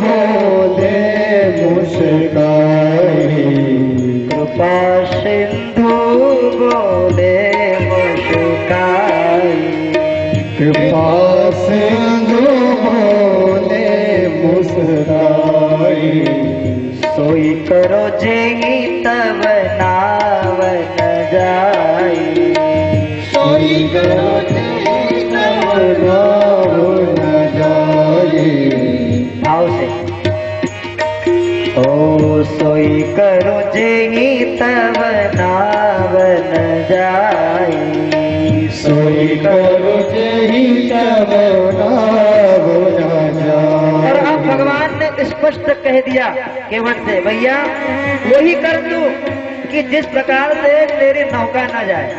बोले मुस्काई कृपा सिंधु बोले मुस्काई कृपा सिंधु बोले मुस्काई सोई करो जेगी तब नावन जाई सोई करो जेगी तब नावन जाई भाव से ओ सोई करो जेगी तब नावन जाई सोई करो जेगी तब नावन जाई। और अब भगवान ने स्पष्ट कह दिया केवट से, भैया वही कर तू कि जिस प्रकार से तेरी नौका न जाए।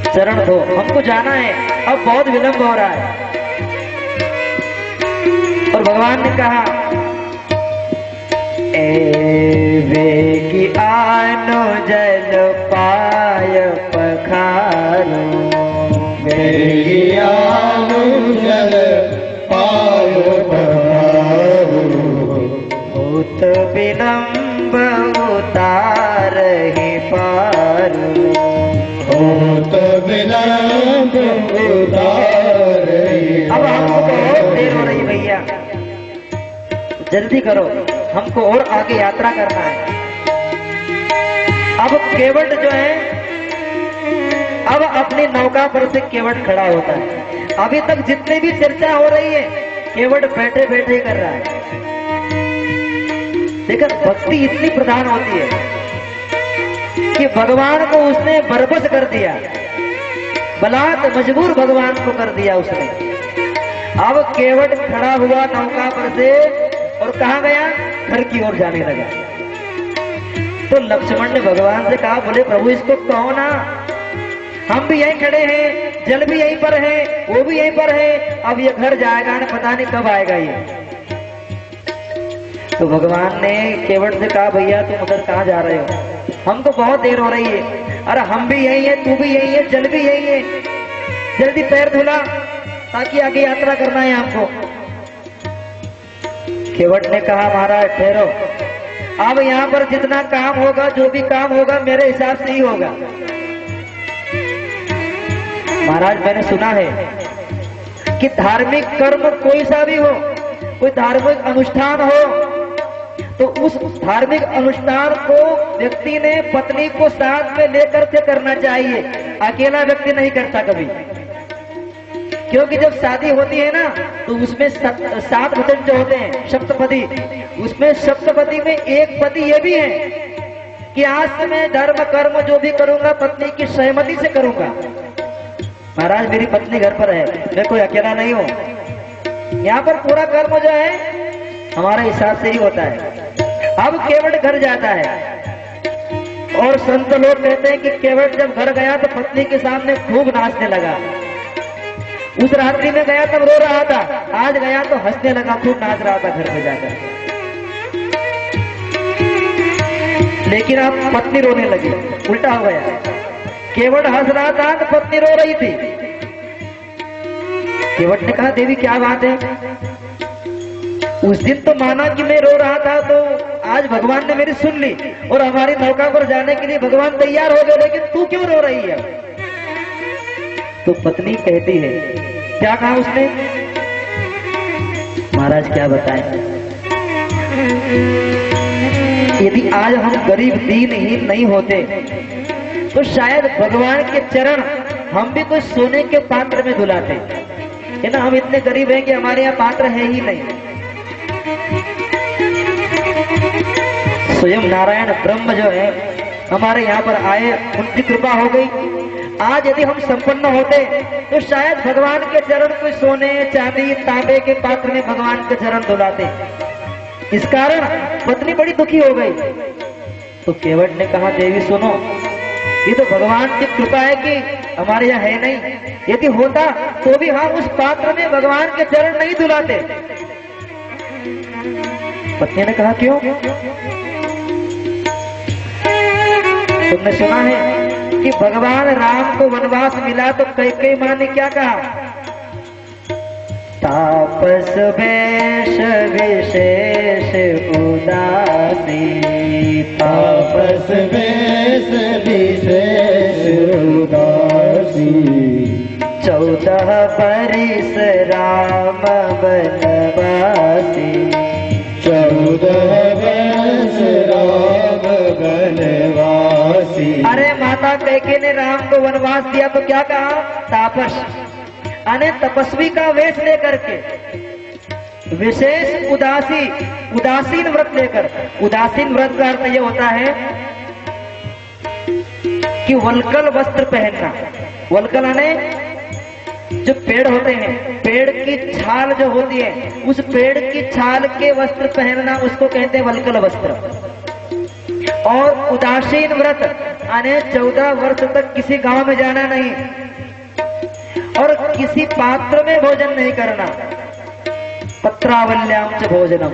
चरण दो, हमको जाना है, अब बहुत विलंब हो रहा है। और भगवान ने कहा ए वेगी आनो जल पाय पखारो वेगी आनो जल पाय पखारो होत विलंब उतार ही पारो होत विलंब उतार ही अब हमको बहुत देर हो रही भैया, जल्दी करो, हमको और आगे यात्रा करना है। अब केवट जो है, अब अपनी नौका पर से केवट खड़ा होता है। अभी तक जितनी भी चर्चा हो रही है केवट बैठे बैठे कर रहा है। लेकिन भक्ति इतनी प्रधान होती है कि भगवान को उसने बरबस कर दिया, बलात् मजबूर भगवान को कर दिया उसने। अब केवट खड़ा हुआ नौका पर से और कहा गया, घर की ओर जाने लगा। तो लक्ष्मण ने भगवान से कहा, बोले प्रभु इसको कहो ना, हम भी यहीं खड़े हैं, जल भी यहीं पर है, वो भी यहीं पर है, अब ये घर जाएगा ना, पता नहीं कब आएगा ये। तो भगवान ने केवट से कहा, भैया तुम उधर कहाँ जा रहे हो, हमको बहुत देर हो रही है। अरे हम भी यही है, तू भी यही है, जल भी यही है, जल्दी पैर धुला ताकि आगे यात्रा करना है हमको। केवट ने कहा, महाराज ठहरो, अब यहाँ पर जितना काम होगा, जो भी काम होगा मेरे हिसाब से ही होगा। महाराज मैंने सुना है कि धार्मिक कर्म कोई सा भी हो, कोई धार्मिक अनुष्ठान हो, तो उस धार्मिक अनुष्ठान को व्यक्ति ने पत्नी को साथ में लेकर के करना चाहिए, अकेला व्यक्ति नहीं करता कभी। क्योंकि जब शादी होती है ना, तो उसमें 7 वचन जो होते हैं सप्तपदी, उसमें सप्तपदी में एक पति ये भी है कि आज से मैं धर्म कर्म जो भी करूंगा पत्नी की सहमति से करूंगा। महाराज मेरी पत्नी घर पर है, मैं कोई अकेला नहीं हूं, यहाँ पर पूरा कर्म जो है हमारे हिसाब से ही होता है। अब केवट घर जाता है और संत लोग कहते हैं कि केवट जब घर गया तो पत्नी के सामने खूब नाचने लगा। उस रात्रि में गया तब रो रहा था, आज गया तो हंसने लगा, खूब नाच रहा था घर में जाकर। लेकिन अब पत्नी रोने लगी, उल्टा हो गया। केवट हंस रहा था तो पत्नी रो रही थी। केवट ने कहा, देवी क्या बात है, उस दिन तो माना कि मैं रो रहा था, तो आज भगवान ने मेरी सुन ली और हमारी नौका पर जाने के लिए भगवान तैयार हो गए, लेकिन तू क्यों रो रही है? तो पत्नी कहती है, क्या कहा उसने? महाराज क्या बताएं, यदि आज हम गरीब दीनहीन नहीं होते तो शायद भगवान के चरण हम भी कोई सोने के पात्र में धुलाते, है ना। हम इतने गरीब हैं कि हमारे यहाँ पात्र है ही नहीं। स्वयं नारायण ब्रह्म जो है हमारे यहाँ पर आए, उनकी कृपा हो गई। आज यदि हम संपन्न होते तो शायद भगवान के चरण कोई सोने चांदी तांबे के पात्र में भगवान के चरण धुलाते। इस कारण पत्नी बड़ी दुखी हो गई। तो केवट ने कहा, देवी सुनो, ये तो भगवान की कृपा है कि हमारे यहाँ है नहीं, यदि होता तो भी हम उस पात्र में भगवान के चरण नहीं धुलाते। पत्नी ने कहा, क्यों? तुमने सुना है कि भगवान राम को वनवास मिला तो कैकेयी माँ ने क्या कहा? तापस वेश विशेष उदासी, तापस वेश विशेष उदासी, 14 बरिस राम बनवासी, 14 वर्ष राम बनवासी। अरे माता कैके ने राम को वनवास दिया तो क्या कहा? तापस, अने तपस्वी का वेश लेकर के, विशेष उदासी, उदासीन व्रत लेकर। उदासीन व्रत का अर्थ ये होता है कि वल्कल वस्त्र पहनना। वल्कल यानी जो पेड़ होते हैं, पेड़ की छाल जो होती है, उस पेड़ की छाल के वस्त्र पहनना, उसको कहते हैं वल्कल वस्त्र। और उदासीन व्रत यानी 14 वर्ष तक किसी गांव में जाना नहीं और किसी पात्र में भोजन नहीं करना। पत्रावल्याम च भोजनम,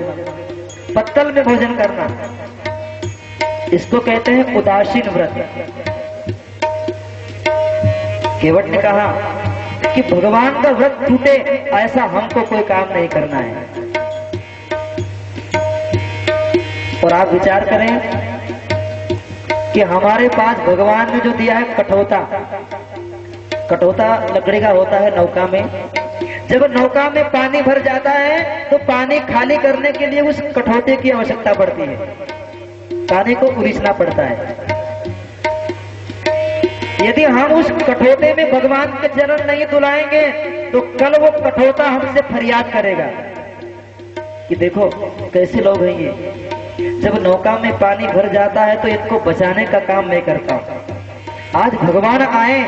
पत्तल में भोजन करना, इसको कहते हैं उदासीन व्रत। केवट ने कहा कि भगवान का व्रत टूटे ऐसा हमको कोई काम नहीं करना है। और आप विचार करें कि हमारे पास भगवान ने जो दिया है कठौता, कठौता लकड़ी का होता है नौका में। जब नौका में पानी भर जाता है तो पानी खाली करने के लिए उस कठौते की आवश्यकता पड़ती है, पानी को उलीचना पड़ता है। यदि हम उस कठौते में भगवान के चरण नहीं धुलाएंगे तो कल वो कठौता हमसे फरियाद करेगा कि देखो कैसे लोग हैं ये, जब नौका में पानी भर जाता है तो इसको बचाने का काम मैं करता हूं। आज भगवान आए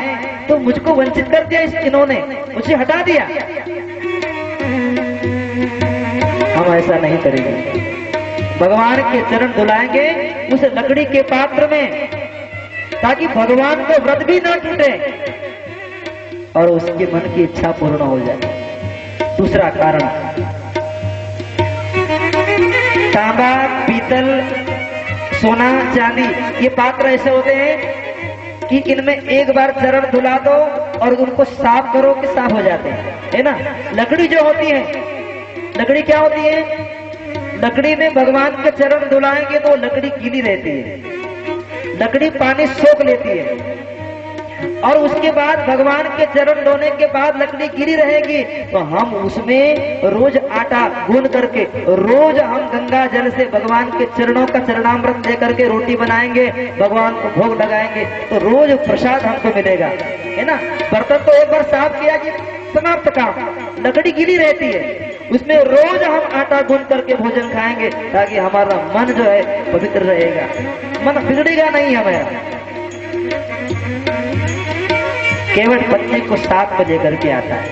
तो मुझको वंचित कर दिया इन्होंने, मुझे हटा दिया। हम ऐसा नहीं करेंगे, भगवान के चरण धुलाएंगे उस लकड़ी के पात्र में, ताकि भगवान को व्रत भी ना टूटे और उसके मन की इच्छा पूर्ण हो जाए। दूसरा कारण, तांबा, पीतल, सोना, चांदी, ये पात्र ऐसे होते हैं कि इनमें एक बार चरण धुला दो और उनको साफ करो कि साफ हो जाते हैं, है ना। लकड़ी जो होती है, लकड़ी क्या होती है? लकड़ी में भगवान के चरण धुलाएंगे तो लकड़ी गीली रहती है, लकड़ी पानी सोख लेती है और उसके बाद भगवान के चरण धोने के बाद लकड़ी गिरी रहेगी तो हम उसमें रोज आटा गूंद करके रोज हम गंगा जल से भगवान के चरणों का चरणामृत लेकर के रोटी बनाएंगे, भगवान को भोग लगाएंगे तो रोज प्रसाद हमको मिलेगा, है ना। बर्तन तो एक बार साफ किया कि समाप्त काम, लकड़ी गीली रहती है, उसमें रोज हम आटा गूंद करके भोजन खाएंगे ताकि हमारा मन जो है पवित्र रहेगा, मन बिगड़ेगा नहीं हमारा। केवट पत्नी को साथ में लेकर के आता है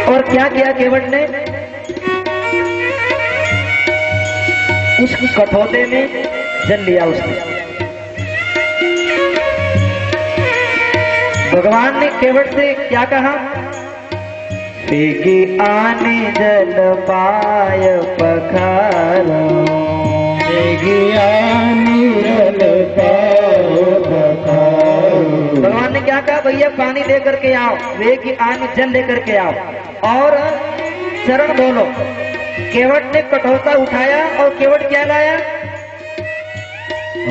और क्या किया केवट ने? उस कठौते में जल लिया उसने। भगवान ने केवट से क्या कहा? फेंकी आने जल पाय पखारो, भगवान ने क्या कहा? भैया पानी लेकर के आओ, वे की आने जल लेकर के आओ और चरण धो लो। केवट ने कठौता उठाया और केवट क्या लाया? ओ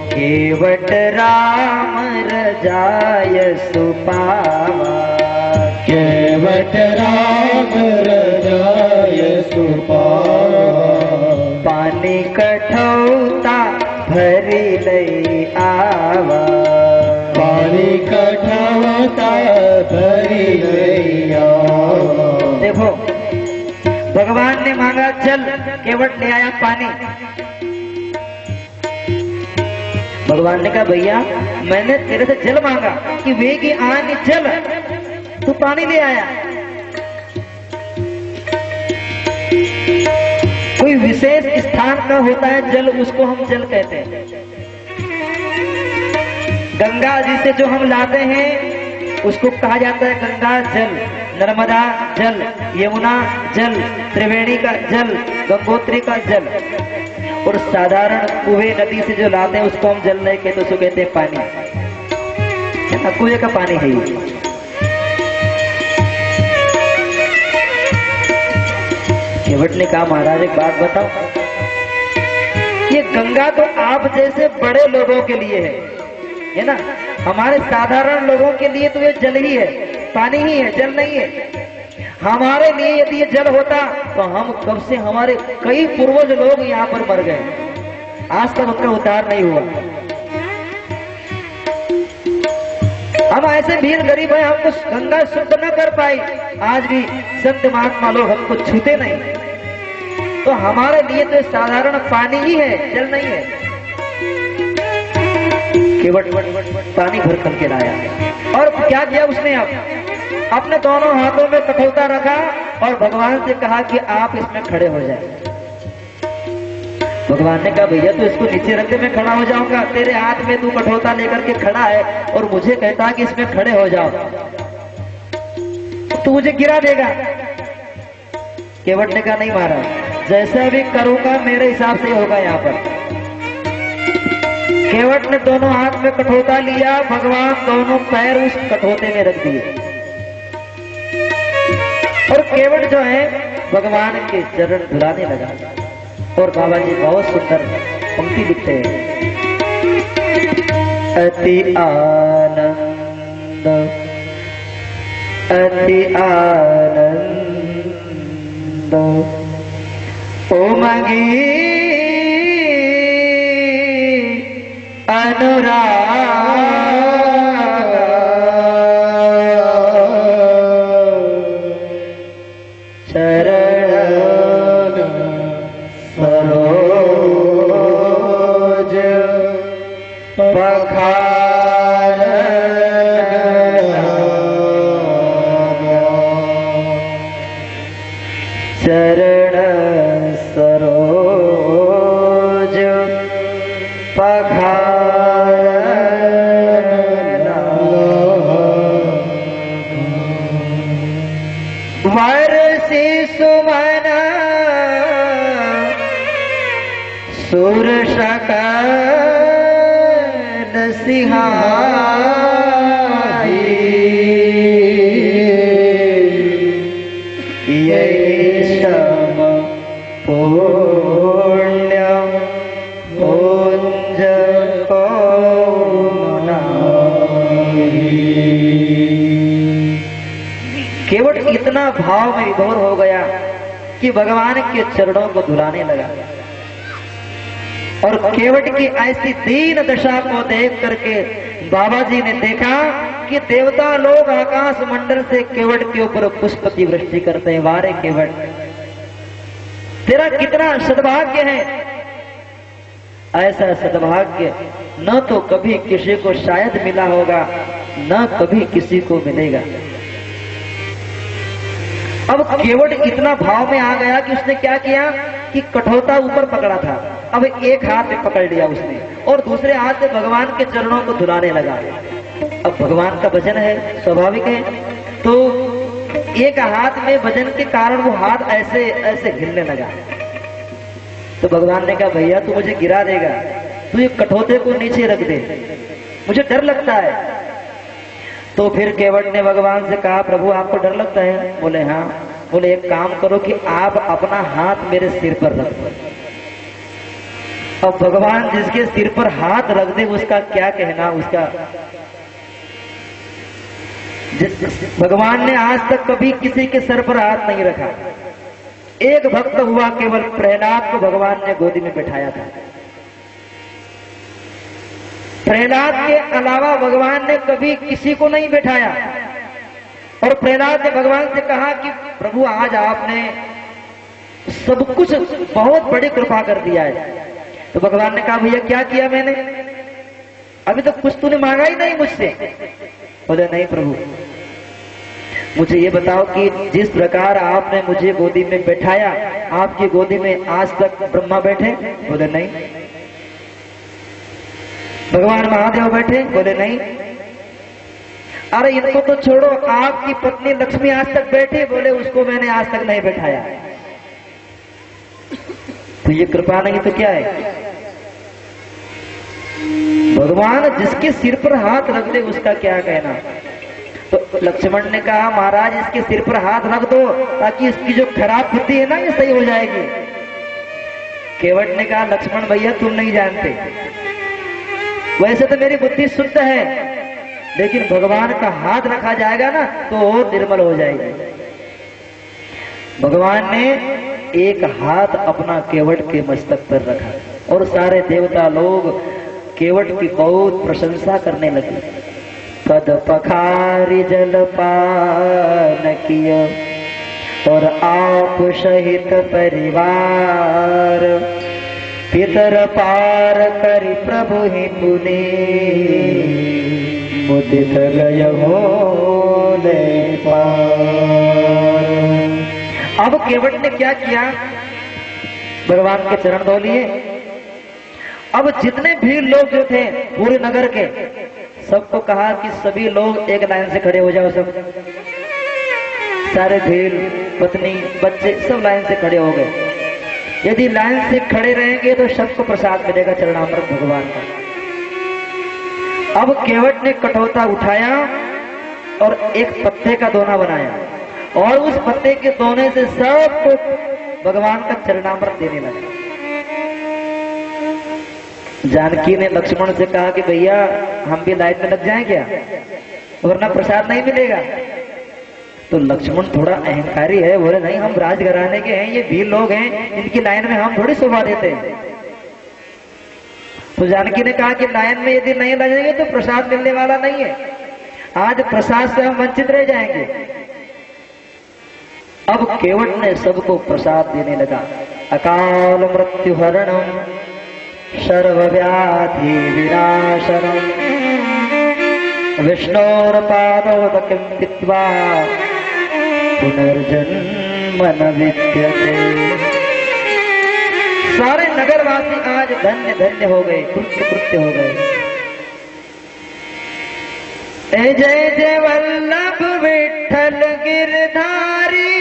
केवट राम रजाय सुपावा, केवट राम रजाय सुपावा, पानी कठौता भरी लई आवा, पानी कठौता भरी लई आवा। देखो भगवान ने मांगा जल, केवट ले आया पानी। भगवान ने कहा भैया मैंने तेरे से जल मांगा कि वेगी आनी जल, तू पानी ले आया। कोई विशेष स्थान का होता है जल, उसको हम जल कहते हैं। गंगा जी से जो हम लाते हैं उसको कहा जाता है गंगा जल, नर्मदा जल, यमुना जल, त्रिवेणी का जल, गंगोत्री का जल। और साधारण कुएं नदी से जो लाते हैं उसको हम जल नहीं कहते, उसको कहते हैं पानी। कुएं का पानी है ये। केवट ने कहा महाराज एक बात बताओ, ये गंगा तो आप जैसे बड़े लोगों के लिए है ना, हमारे साधारण लोगों के लिए तो ये जल ही है, पानी ही है, जल नहीं है। हमारे लिए यदि ये जल होता तो हम कब से, हमारे कई पूर्वज लोग यहाँ पर मर गए, आज तक उनका उद्धार नहीं हुआ। हम ऐसे भीड़ गरीब हैं, हमको गंगा शुद्ध न कर पाई, आज भी संत महात्मा लोग हमको छूते नहीं, तो हमारे लिए तो साधारण पानी ही है, जल नहीं है। केवट पानी भर करके लाया और क्या किया उसने, अब अपने दोनों हाथों में कठौता रखा और भगवान से कहा कि आप इसमें खड़े हो जाए। भगवान ने कहा भैया तू इसको नीचे रख दे, मैं खड़ा हो जाऊंगा, तेरे हाथ में तू कठौता लेकर के खड़ा है और मुझे कहता कि इसमें खड़े हो जाओ, तू मुझे गिरा देगा। केवट ने कहा नहीं महाराज, जैसा भी करूंगा मेरे हिसाब से होगा। यहाँ पर केवट ने दोनों हाथ में कठौता लिया, भगवान दोनों पैर उस कठौते में रख दिए और केवट जो है भगवान के चरण धुलाने लगा। और बाबा जी बहुत सुंदर पंक्ति लिखते हैं, अति आनंद उमगी अनुराग चरण सरोज पखारना वर्षि सुमन सुर सकल सिंहाई पुण्य पुंज को केवट इतना भाव में विभोर हो गया कि भगवान के चरणों को धुलाने लगा। और केवट की ऐसी दीन दशा को देख करके बाबा जी ने देखा कि देवता लोग आकाश मंडल से केवट के ऊपर पुष्प की वृष्टि करते हैं। वारे केवट, तेरा कितना सद्भाग्य है। ऐसा सद्भाग्य न तो कभी किसी को शायद मिला होगा, न कभी किसी को मिलेगा। अब केवट इतना भाव में आ गया कि उसने क्या किया कि कठौता ऊपर पकड़ा था, अब एक हाथ में पकड़ लिया उसने और दूसरे हाथ से भगवान के चरणों को धुलाने लगा। अब भगवान का भजन है, स्वाभाविक है, तो एक हाथ में भजन के कारण वो हाथ ऐसे ऐसे हिलने लगा। तो भगवान ने कहा भैया तू मुझे गिरा देगा, तू ये कठौते को नीचे रख दे, मुझे डर लगता है। तो फिर केवट ने भगवान से कहा प्रभु आपको डर लगता है? बोले हाँ। बोले एक काम करो कि आप अपना हाथ मेरे सिर पर रख दो। अब भगवान जिसके सिर पर हाथ रख दे उसका क्या कहना, उसका भगवान ने आज तक कभी किसी के सर पर हाथ नहीं रखा। एक भक्त हुआ केवल प्रहलाद को भगवान ने गोदी में बिठाया था। प्रहलाद के अलावा भगवान ने कभी किसी को नहीं बिठाया। और प्रहलाद ने भगवान से कहा कि प्रभु आज आपने सब कुछ बहुत बड़ी कृपा कर दिया है। तो भगवान ने कहा भैया क्या किया मैंने, अभी तो कुछ तूने मांगा ही नहीं मुझसे। बोले नहीं प्रभु, मुझे ये बताओ कि जिस प्रकार आपने मुझे गोदी में बैठाया, आपकी गोदी में आज तक ब्रह्मा बैठे? बोले नहीं। भगवान महादेव बैठे? बोले नहीं। अरे इनको तो छोड़ो, आपकी पत्नी लक्ष्मी आज तक बैठी? बोले उसको मैंने आज तक नहीं बैठाया। तो ये कृपा नहीं तो क्या है? भगवान जिसके सिर पर हाथ रख दे उसका क्या कहना। तो लक्ष्मण ने कहा महाराज इसके सिर पर हाथ रख दो ताकि इसकी जो खराब बुद्धि है ना ये सही हो जाएगी। केवट ने कहा लक्ष्मण भैया तुम नहीं जानते, वैसे तो मेरी बुद्धि शुद्ध है, लेकिन भगवान का हाथ रखा जाएगा ना तो वो निर्मल हो जाएगी। भगवान ने एक हाथ अपना केवट के मस्तक पर रखा और सारे देवता लोग केवट की बहुत प्रशंसा करने लगे। पद पखारी जलपान किया और आप सहित परिवार, पितर पार करि प्रभु ही पुनि, मुदित गय होले पार। अब केवट ने क्या किया, भगवान के चरण धो लिए। अब जितने भी लोग जो थे पूरे नगर के, सबको कहा कि सभी लोग एक लाइन से खड़े हो जाओ। सब सारे भील पत्नी बच्चे सब लाइन से खड़े हो गए। यदि लाइन से खड़े रहेंगे तो सबको प्रसाद मिलेगा चरणामृत भगवान का। अब केवट ने कटोता उठाया और एक पत्ते का दोना बनाया और उस पत्ते के दोने से सबको भगवान का चरणामृत देने लगा। जानकी ने लक्ष्मण से कहा कि भैया हम भी लाइन में लग जाएं क्या, वरना प्रसाद नहीं मिलेगा। तो लक्ष्मण थोड़ा अहंकारी है, बोले नहीं हम राजघराने के हैं, ये भी लोग हैं, इनकी लाइन में हम थोड़ी शोभा देते हैं। तो जानकी ने कहा कि लाइन में यदि नहीं लगेंगे तो प्रसाद मिलने वाला नहीं है, आज प्रसाद से हम वंचित रह जाएंगे। अब केवट ने सबको प्रसाद देने लगा। अकाल मृत्यु हरणम सर्वव्याधि विनाशनम विष्णोर पादोदकं पित्वा पुनर्जन्म न विद्यते। सारे नगरवासी आज धन्य धन्य हो गए, कृत्य कृत्य हो गए। जय जय वल्लभ विठ्ठल गिरधारी,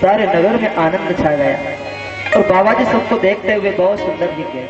सारे नगर में आनंद छा गया और बाबा जी सबको देखते हुए बहुत सुंदर दिख गए।